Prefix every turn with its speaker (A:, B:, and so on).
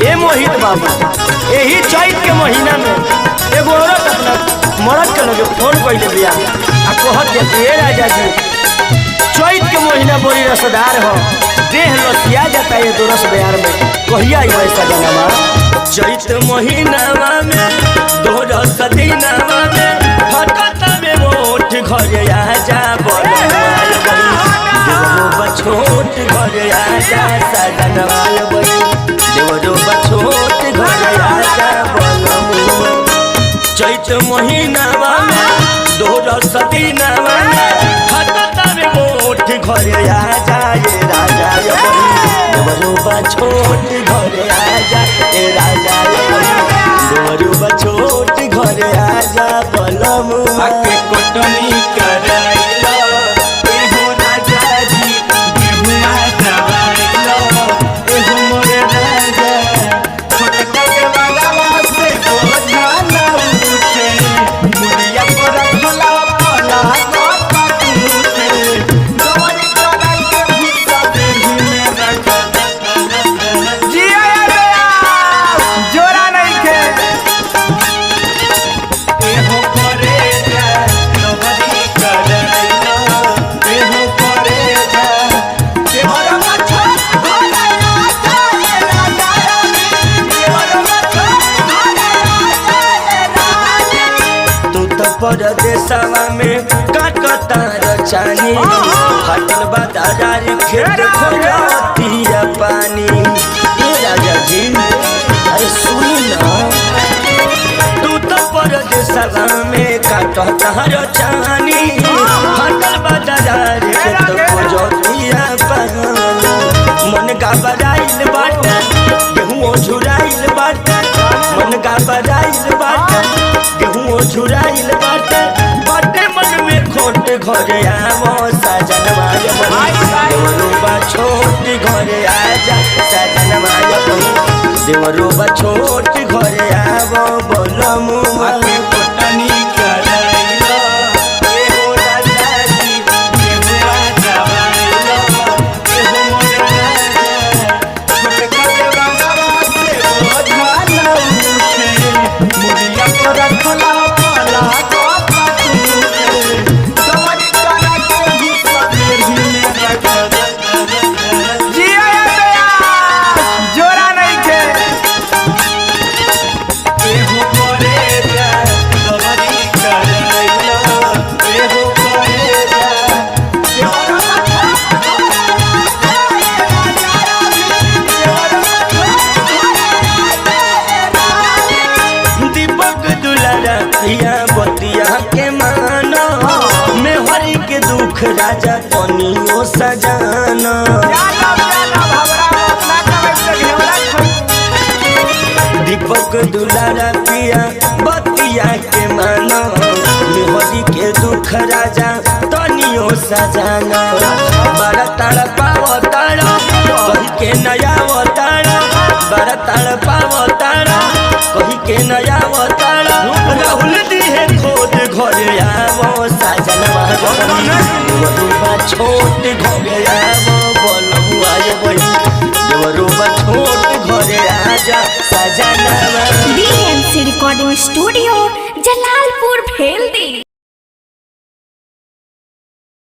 A: ए मोहित बाबू यही चैत के महीना में एगो औरत अपना मर्द के लगे फोन कैले बिया आ कहत के ए राजा जी चैत के महीना बड़ी रसदार हो देह लसिया जाता है दोरस बयार में कहिया आई ऐसा जनमा चैत महीनावा में दोरस दिनावा में फटत में मोट घर आ जा बोल छोट घर आजा सजनवाल बई देवरो बछोट घर आजा बोलमु चैत महीनावा में दोरस दिनावा में फटत में मोट घर आजा ये राजा बई देवरो बछोट घर आजा ये राजा बई देवरो बछोट घर आजा बोलमु आके कोटनी कराइला परदेशवा में काटता रचानी हटल बाजार खेत खोजतिया पानी ए राजा जी अरे सुनी ना तू तो परदेशवा में काटता रचानी हटल बाजार खेत खोजतिया पानी मन घबराइल बाटे गेहूं झुराइल बाटे मन घबराइल बाटे गेहूं झुराइल बाटे बाटे मन में खोट घर आवो सजनवा देवरो बछोट घर आजा सजनवा देवरो बछोट घर आवो बोलमु आके कोटनी कराइला ए हो राजा जी देवरा जवाइला ए हो मोर राजा छोट करे बाबा से बोझाना उठे मुड़िया पर रखला दुख राजा तनियो सजाना दीपक दुलारा पिया बतिया के माना मेहरी के दुख राजा तनियो सजाना बड़ा ताड़ पाव ताड़ा कही के नया ताड़ा बड़ा ताड़ पाव ताड़ा कही के नया ताड़ा राहुल दिहे खोद घर आवो सजनवा छोट घर आवो बोलबू आए बई देवरो छोट घर आजा सजनवा
B: BMC रिकॉर्डिंग स्टूडियो